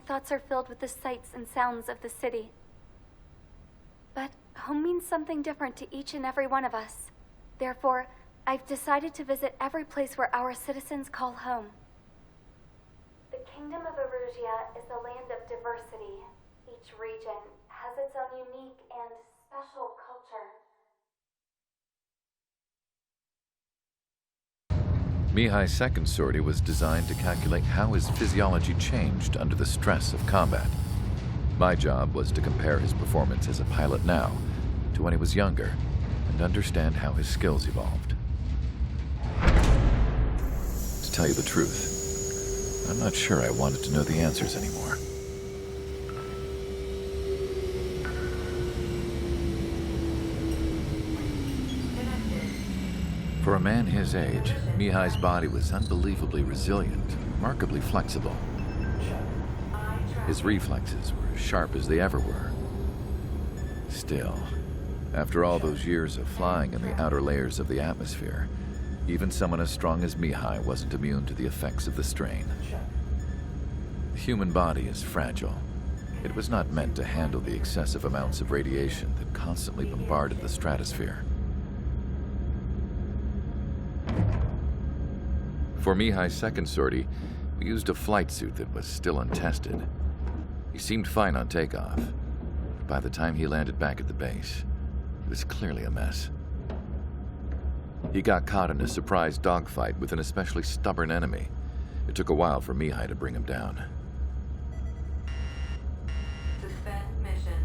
thoughts are filled with the sights and sounds of the city. But home means something different to each and every one of us. Therefore, I've decided to visit every place where our citizens call home. The Kingdom of Erusia is a land of diversity. Each region has its own unique and special culture. Mihai's second sortie was designed to calculate how his physiology changed under the stress of combat. My job was to compare his performance as a pilot now to when he was younger and understand how his skills evolved. To tell you the truth, I'm not sure I wanted to know the answers anymore. For a man his age, Mihai's body was unbelievably resilient, remarkably flexible. His reflexes were as sharp as they ever were. Still, after all those years of flying in the outer layers of the atmosphere, even someone as strong as Mihai wasn't immune to the effects of the strain. The human body is fragile. It was not meant to handle the excessive amounts of radiation that constantly bombarded the stratosphere. For Mihai's second sortie, we used a flight suit that was still untested. He seemed fine on takeoff, but by the time he landed back at the base, it was clearly a mess. He got caught in a surprise dogfight with an especially stubborn enemy. It took a while for Mihai to bring him down. Suspend mission.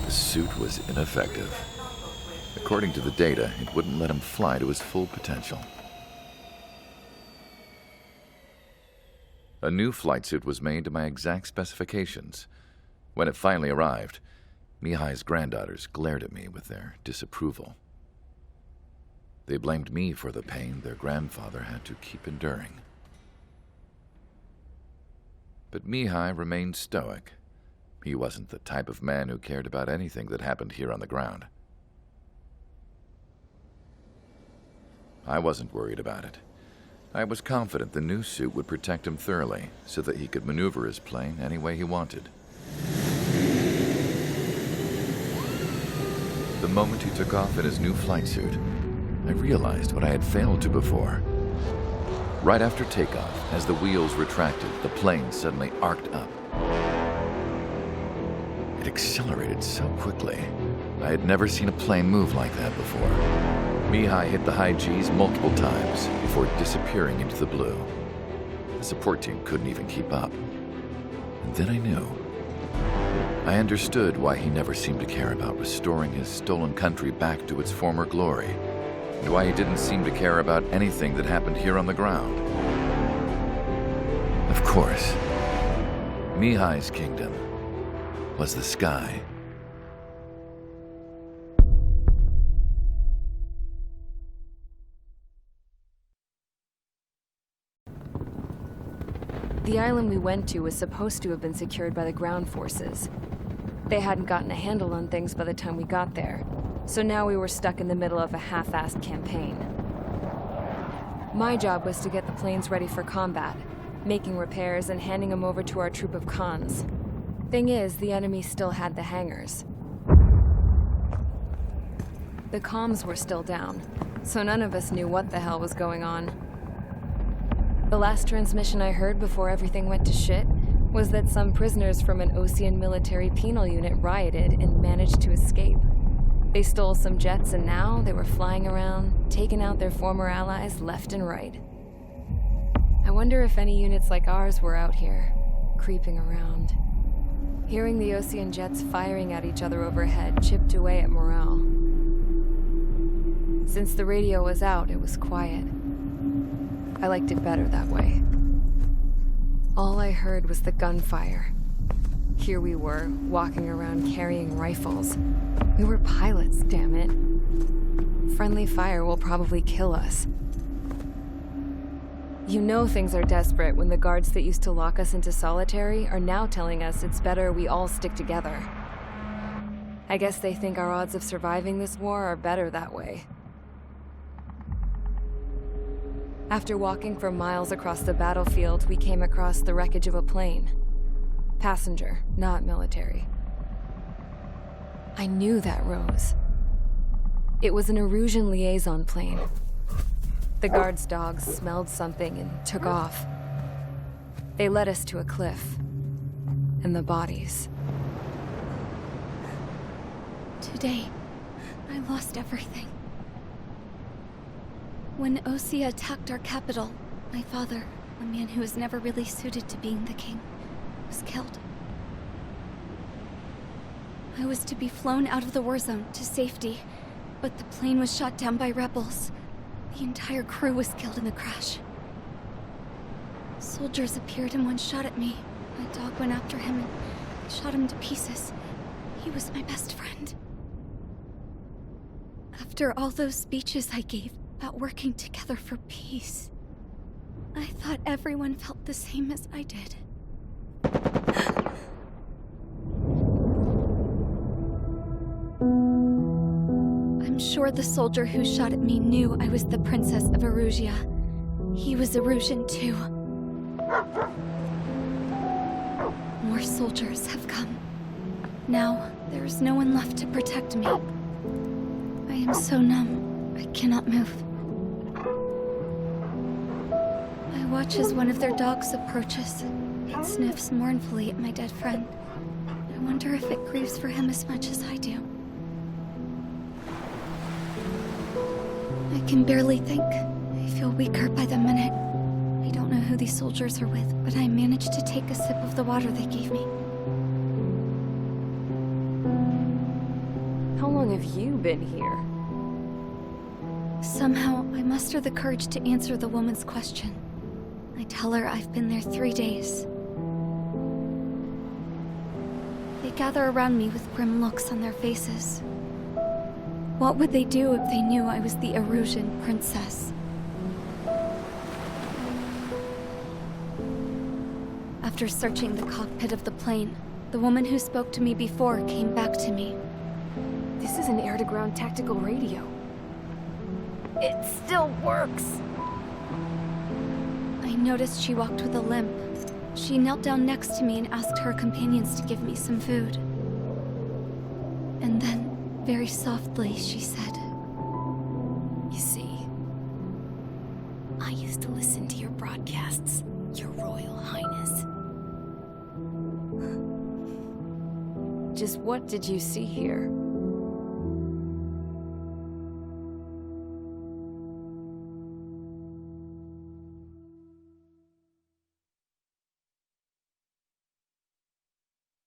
The suit was ineffective. According to the data, it wouldn't let him fly to his full potential. A new flight suit was made to my exact specifications. When it finally arrived, Mihai's granddaughters glared at me with their disapproval. They blamed me for the pain their grandfather had to keep enduring. But Mihai remained stoic. He wasn't the type of man who cared about anything that happened here on the ground. I wasn't worried about it. I was confident the new suit would protect him thoroughly so that he could maneuver his plane any way he wanted. The moment he took off in his new flight suit, I realized what I had failed to before. Right after takeoff, as the wheels retracted, the plane suddenly arced up. It accelerated so quickly. I had never seen a plane move like that before. Mihai hit the high G's multiple times before disappearing into the blue. The support team couldn't even keep up. And then I knew. I understood why he never seemed to care about restoring his stolen country back to its former glory, and why he didn't seem to care about anything that happened here on the ground. Of course, Mihai's kingdom was the sky. The island we went to was supposed to have been secured by the ground forces. They hadn't gotten a handle on things by the time we got there, so now we were stuck in the middle of a half-assed campaign. My job was to get the planes ready for combat, making repairs and handing them over to our troop of cons. Thing is, the enemy still had the hangars. The comms were still down, so none of us knew what the hell was going on. The last transmission I heard before everything went to shit was that some prisoners from an Osean military penal unit rioted and managed to escape. They stole some jets and now they were flying around, taking out their former allies left and right. I wonder if any units like ours were out here, creeping around. Hearing the Osean jets firing at each other overhead chipped away at morale. Since the radio was out, it was quiet. I liked it better that way. All I heard was the gunfire. Here we were, walking around carrying rifles. We were pilots, damn it. Friendly fire will probably kill us. You know things are desperate when the guards that used to lock us into solitary are now telling us it's better we all stick together. I guess they think our odds of surviving this war are better that way. After walking for miles across the battlefield, we came across the wreckage of a plane. Passenger, not military. I knew that rose. It was an Erusian liaison plane. The guard's dogs smelled something and took off. They led us to a cliff. And the bodies. Today, I lost everything. When Osea attacked our capital, my father, a man who was never really suited to being the king, was killed. I was to be flown out of the war zone to safety, but the plane was shot down by rebels. The entire crew was killed in the crash. Soldiers appeared and one shot at me. My dog went after him and shot him to pieces. He was my best friend. After all those speeches I gave about working together for peace, I thought everyone felt the same as I did. I'm sure the soldier who shot at me knew I was the Princess of Erusia. He was Erusian too. More soldiers have come. Now, there is no one left to protect me. I am so numb, I cannot move. I watch as one of their dogs approaches. It sniffs mournfully at my dead friend. I wonder if it grieves for him as much as I do. I can barely think. I feel weaker by the minute. I don't know who these soldiers are with, but I managed to take a sip of the water they gave me. How long have you been here? Somehow, I muster the courage to answer the woman's question. I tell her I've been there 3 days. They gather around me with grim looks on their faces. What would they do if they knew I was the Erusian princess? After searching the cockpit of the plane, the woman who spoke to me before came back to me. This is an air-to-ground tactical radio. It still works! I noticed she walked with a limp. She knelt down next to me and asked her companions to give me some food. And then, very softly, she said, You see, I used to listen to your broadcasts, Your Royal Highness. Just what did you see here?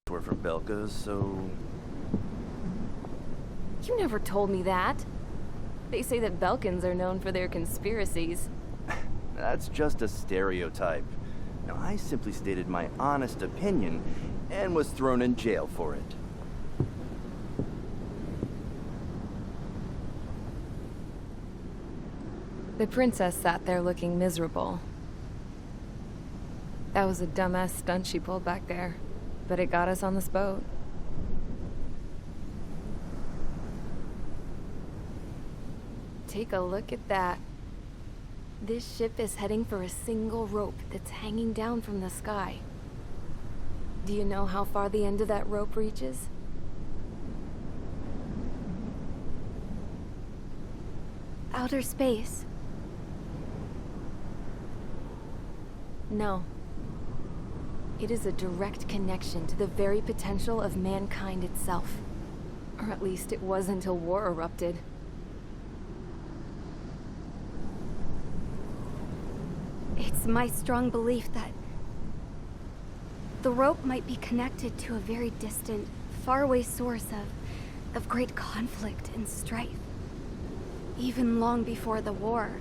We're from Belka, so... You never told me that. They say that Belkans are known for their conspiracies. That's just a stereotype. Now, I simply stated my honest opinion and was thrown in jail for it. The princess sat there looking miserable. That was a dumbass stunt she pulled back there, but it got us on this boat. Take a look at that. This ship is heading for a single rope that's hanging down from the sky. Do you know how far the end of that rope reaches? outer space. No. It is a direct connection to the very potential of mankind itself. Or at least it was until war erupted. It's my strong belief that the rope might be connected to a very distant, faraway source of great conflict and strife. Even long before the war,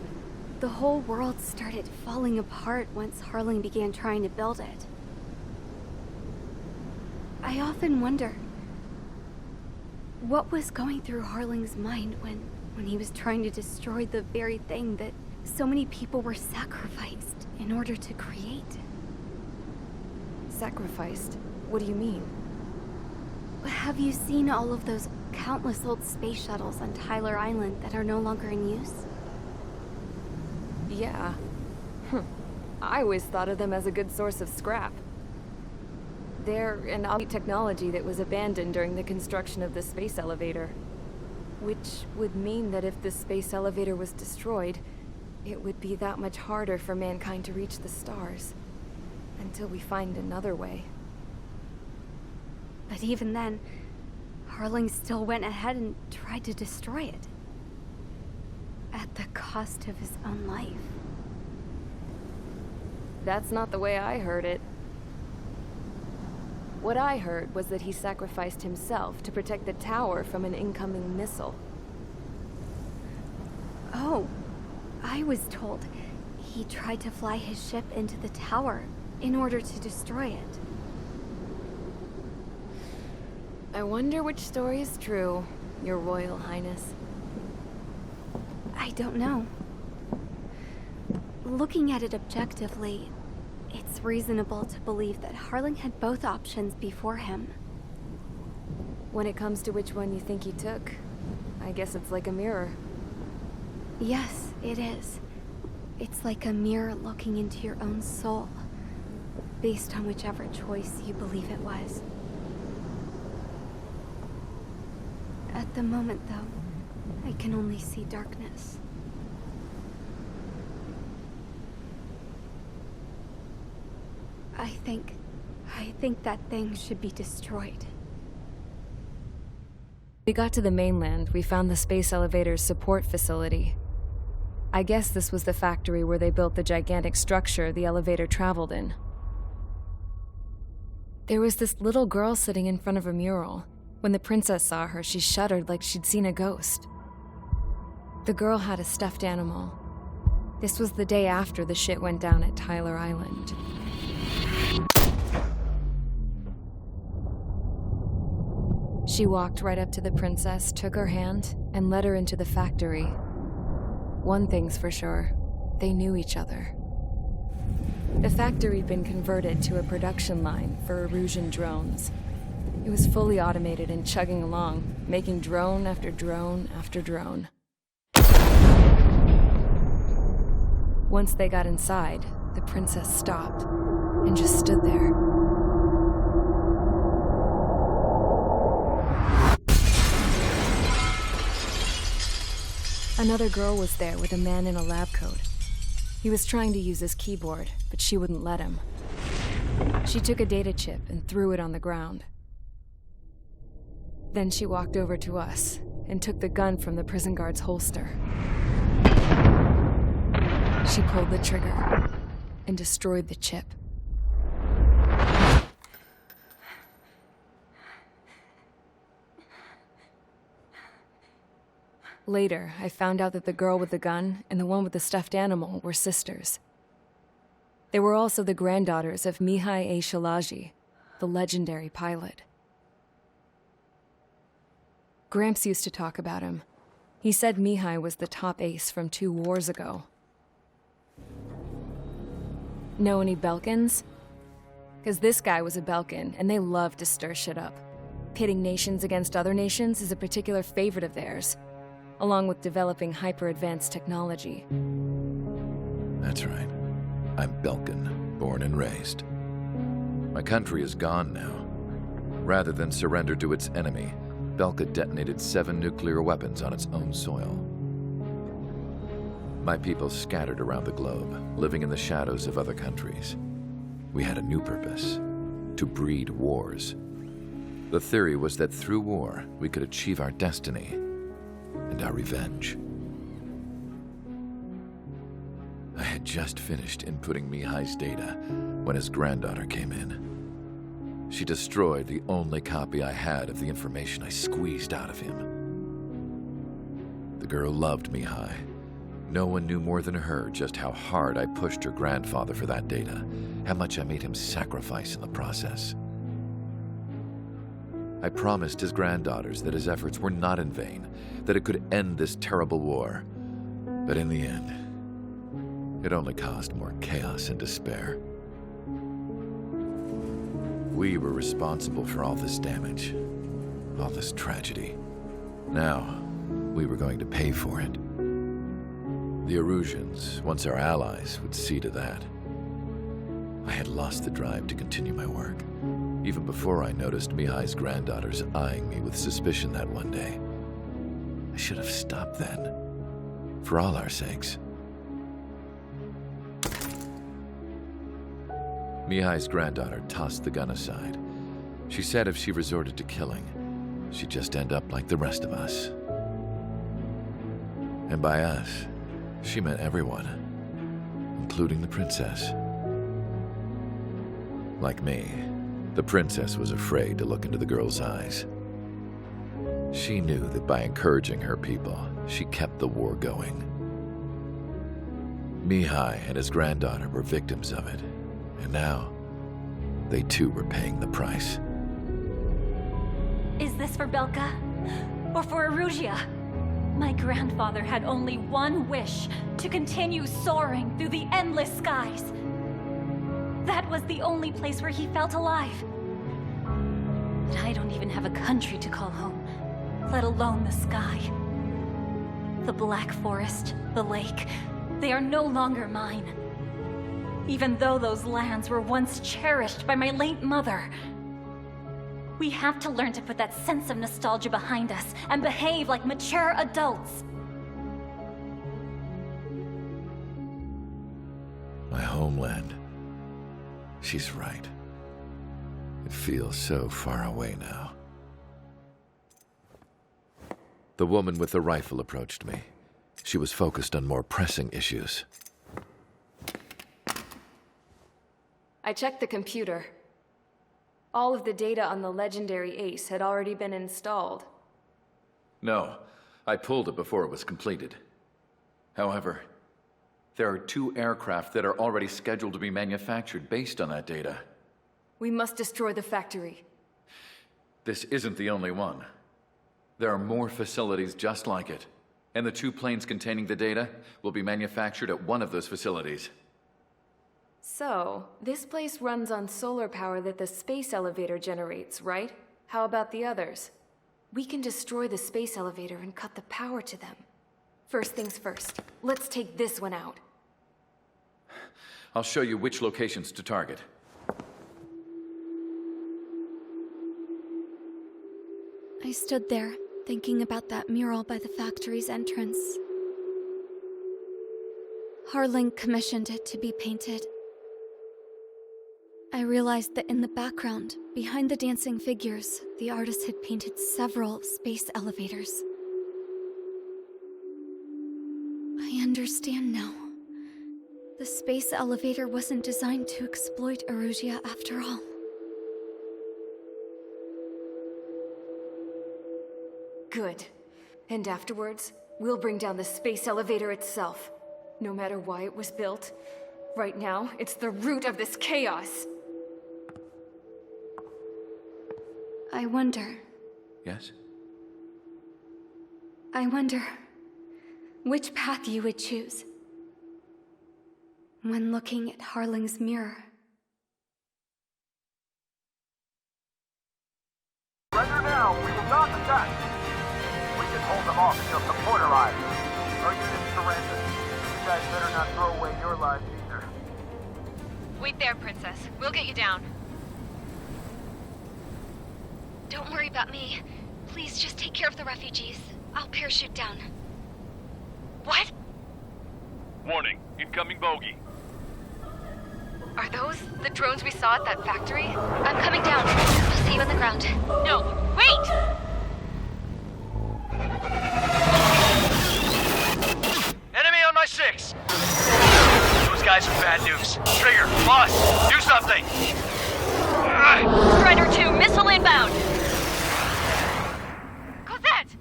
the whole world started falling apart once Harling began trying to build it. I often wonder what was going through Harling's mind when he was trying to destroy the very thing that so many people were sacrificed in order to create. Sacrificed? What do you mean? Have you seen all of those countless old space shuttles on Tyler Island that are no longer in use? Yeah, I always thought of them as a good source of scrap. They're an obsolete technology that was abandoned during the construction of the space elevator. Which would mean that if the space elevator was destroyed, it would be that much harder for mankind to reach the stars. Until we find another way. But even then, Harling still went ahead and tried to destroy it. At the cost of his own life. That's not the way I heard it. What I heard was that he sacrificed himself to protect the tower from an incoming missile. Oh, I was told he tried to fly his ship into the tower in order to destroy it. I wonder which story is true, Your Royal Highness. I don't know. Looking at it objectively, it's reasonable to believe that Harling had both options before him. When it comes to which one you think he took, I guess it's like a mirror. Yes, it is. It's like a mirror looking into your own soul, based on whichever choice you believe it was. At the moment, though, I can only see darkness. I think that thing should be destroyed. We got to the mainland, we found the space elevator's support facility. I guess this was the factory where they built the gigantic structure the elevator traveled in. There was this little girl sitting in front of a mural. When the princess saw her, she shuddered like she'd seen a ghost. The girl had a stuffed animal. This was the day after the shit went down at Tyler Island. She walked right up to the princess, took her hand, and led her into the factory. One thing's for sure, they knew each other. The factory'd been converted to a production line for Erusian drones. It was fully automated and chugging along, making drone after drone after drone. Once they got inside, the princess stopped and just stood there. Another girl was there with a man in a lab coat. He was trying to use his keyboard, but she wouldn't let him. She took a data chip and threw it on the ground. Then she walked over to us and took the gun from the prison guard's holster. She pulled the trigger and destroyed the chip. Later, I found out that the girl with the gun and the one with the stuffed animal were sisters. They were also the granddaughters of Mihai A. Shalaji, the legendary pilot. Gramps used to talk about him. He said Mihai was the top ace from 2 wars ago. Know any Belkans? Because this guy was a Belkan, and they love to stir shit up. Pitting nations against other nations is a particular favorite of theirs, along with developing hyper-advanced technology. That's right. I'm Belkan, born and raised. My country is gone now. Rather than surrender to its enemy, Belka detonated 7 nuclear weapons on its own soil. My people scattered around the globe, living in the shadows of other countries. We had a new purpose: to breed wars. The theory was that through war, we could achieve our destiny and our revenge. I had just finished inputting Mihai's data when his granddaughter came in. She destroyed the only copy I had of the information I squeezed out of him. The girl loved Mihai. No one knew more than her just how hard I pushed her grandfather for that data, how much I made him sacrifice in the process. I promised his granddaughters that his efforts were not in vain, that it could end this terrible war. But in the end, it only caused more chaos and despair. We were responsible for all this damage, all this tragedy. Now, we were going to pay for it. The Erusians, once our allies, would see to that. I had lost the drive to continue my work, even before I noticed Mihai's granddaughters eyeing me with suspicion that one day. I should have stopped then, for all our sakes. Mihai's granddaughter tossed the gun aside. She said if she resorted to killing, she'd just end up like the rest of us. And by us, she meant everyone, including the princess. Like me, the princess was afraid to look into the girl's eyes. She knew that by encouraging her people, she kept the war going. Mihai and his granddaughter were victims of it, and now, they too were paying the price. Is this for Belka? Or for Erusia? My grandfather had only one wish, to continue soaring through the endless skies. That was the only place where he felt alive. But I don't even have a country to call home, let alone the sky. The Black Forest, the lake, they are no longer mine. Even though those lands were once cherished by my late mother. We have to learn to put that sense of nostalgia behind us and behave like mature adults. My homeland. She's right. It feels so far away now. The woman with the rifle approached me. She was focused on more pressing issues. I checked the computer. All of the data on the legendary Ace had already been installed. No, I pulled it before it was completed. However, there are 2 aircraft that are already scheduled to be manufactured based on that data. We must destroy the factory. This isn't the only one. There are more facilities just like it, and the 2 planes containing the data will be manufactured at one of those facilities. So, this place runs on solar power that the space elevator generates, right? How about the others? We can destroy the space elevator and cut the power to them. First things first, let's take this one out. I'll show you which locations to target. I stood there, thinking about that mural by the factory's entrance. Harling commissioned it to be painted. I realized that in the background, behind the dancing figures, the artist had painted several space elevators. I understand now. The space elevator wasn't designed to exploit Erusia after all. Good. And afterwards, we'll bring down the space elevator itself. No matter why it was built. Right now, it's the root of this chaos. I wonder Yes? which path you would choose when looking at Harling's mirror. Surrender now. We will not attack. We can hold them off until support arrives. Our units surrender. You guys better not throw away your lives either. Wait there, Princess. We'll get you down. Don't worry about me. Please just take care of the refugees. I'll parachute down. What? Warning. Incoming bogey. Are those the drones we saw at that factory? I'm coming down. I'll see you on the ground. No, wait! Enemy on my 6. Those guys are bad news. Trigger, boss, do something. Strider 2, missile inbound! Cosette!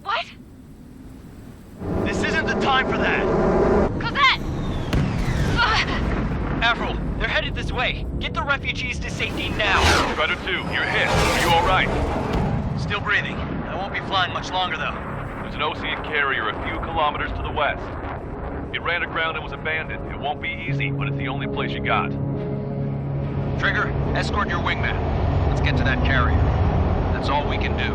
What? This isn't the time for that. Cosette! Avril, they're headed this way. Get the refugees to safety now. Strider 2, you're hit. Are you all right? Still breathing. I won't be flying much longer, though. There's an Osean carrier a few kilometers to the west. It ran aground and was abandoned. It won't be easy, but it's the only place you got. Trigger, escort your wingman. Let's get to that carrier. That's all we can do.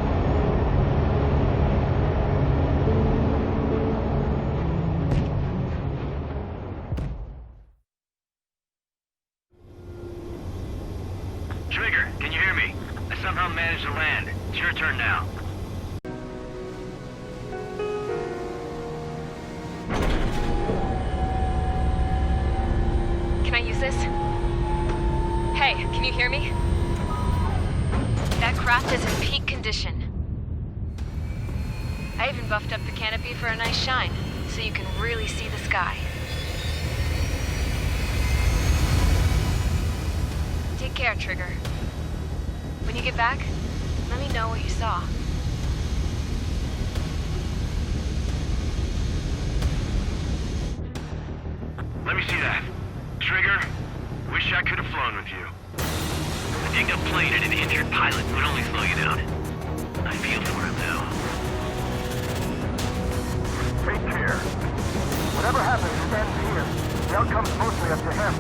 Trigger, can you hear me? I somehow managed to land. It's your turn now. Can I use this? Hey, can you hear me? That craft is in peak condition. I even buffed up the canopy for a nice shine, so you can really see the sky. Take care, Trigger. When you get back, let me know what you saw. Let me see that. Trigger, wish I could have flown with you. A dinged up plane and an injured pilot would only slow you down. I feel for him now. Take care. Whatever happens, stand here. The outcome's mostly up to him.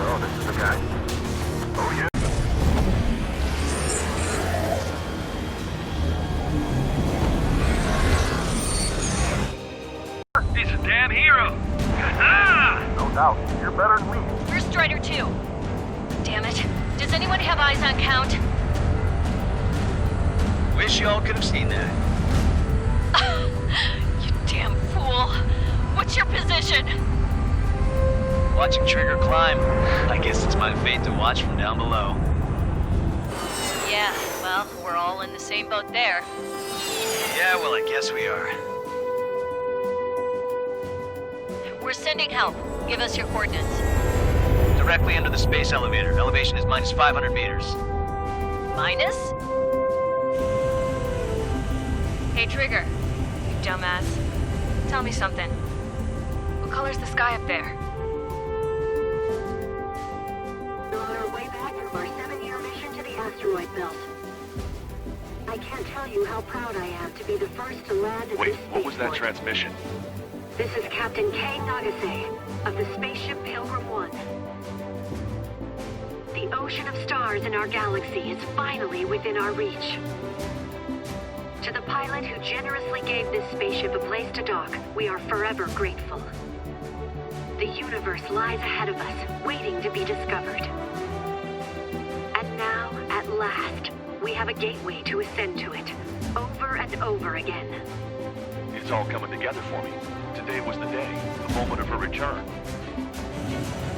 Oh, this is the guy. Oh, yeah. He's a damn hero! No doubt. You're better than me. Where's Strider 2? Damn it. Does anyone have eyes on Count? Wish y'all could have seen that. You damn fool. What's your position? Watching Trigger climb. I guess it's my fate to watch from down below. Yeah, well, we're all in the same boat there. Yeah, well, I guess we are. We're sending help. Give us your coordinates. Directly under the space elevator. Elevation is minus 500 meters. Minus? Hey, Trigger. You dumbass. Tell me something. What color's the sky up there? We're on our way back from our 7-year mission to the asteroid belt. I can't tell you how proud I am to be the first to land at Wait, this what was that spaceport. transmission? This is Captain Kay Nagase of the spaceship Pilgrim 1. The ocean of stars in our galaxy is finally within our reach. To the pilot who generously gave this spaceship a place to dock, we are forever grateful. The universe lies ahead of us, waiting to be discovered. And now, at last, we have a gateway to ascend to it, over and over again. It's all coming together for me. Today was the day, the moment of her return.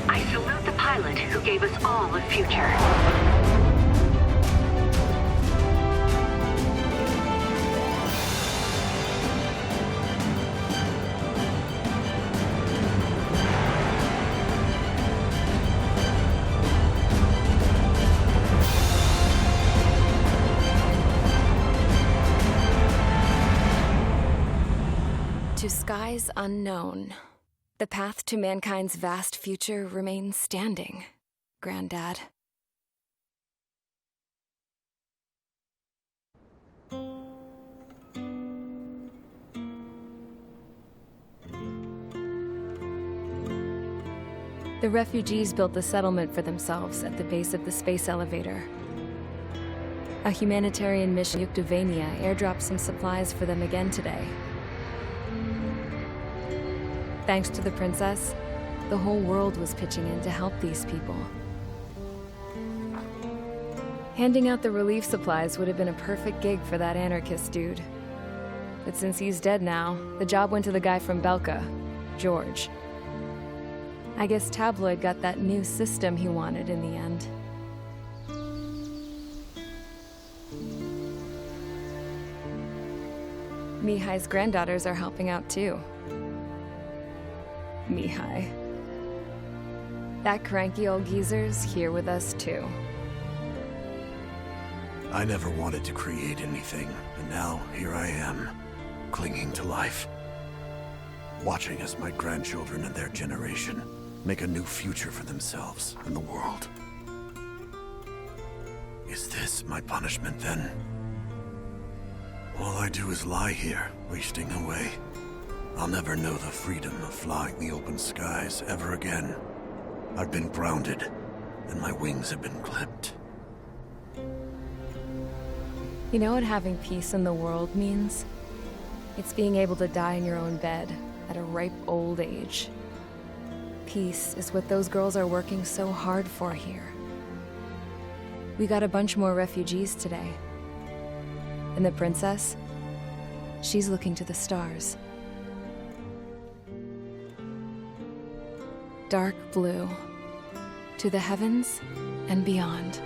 I salute the pilot who gave us all a future. To skies unknown, the path to mankind's vast future remains standing, Granddad. The refugees built the settlement for themselves at the base of the space elevator. A humanitarian mission in Yuktovania airdropped some supplies for them again today. Thanks to the princess, the whole world was pitching in to help these people. Handing out the relief supplies would have been a perfect gig for that anarchist dude. But since he's dead now, the job went to the guy from Belka, George. I guess Tabloid got that new system he wanted in the end. Mihai's granddaughters are helping out too. Mihai. That cranky old geezer's here with us too. I never wanted to create anything, and now here I am, clinging to life. Watching as my grandchildren and their generation make a new future for themselves and the world. Is this my punishment then? All I do is lie here, wasting away. I'll never know the freedom of flying the open skies ever again. I've been grounded, and my wings have been clipped. You know what having peace in the world means? It's being able to die in your own bed, at a ripe old age. Peace is what those girls are working so hard for here. We got a bunch more refugees today. And the princess? She's looking to the stars. Dark blue. To the heavens and beyond.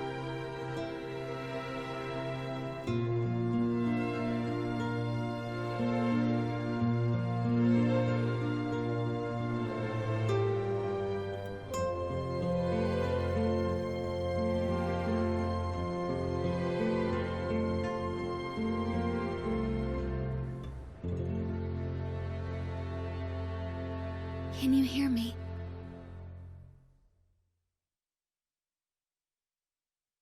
Can you hear me?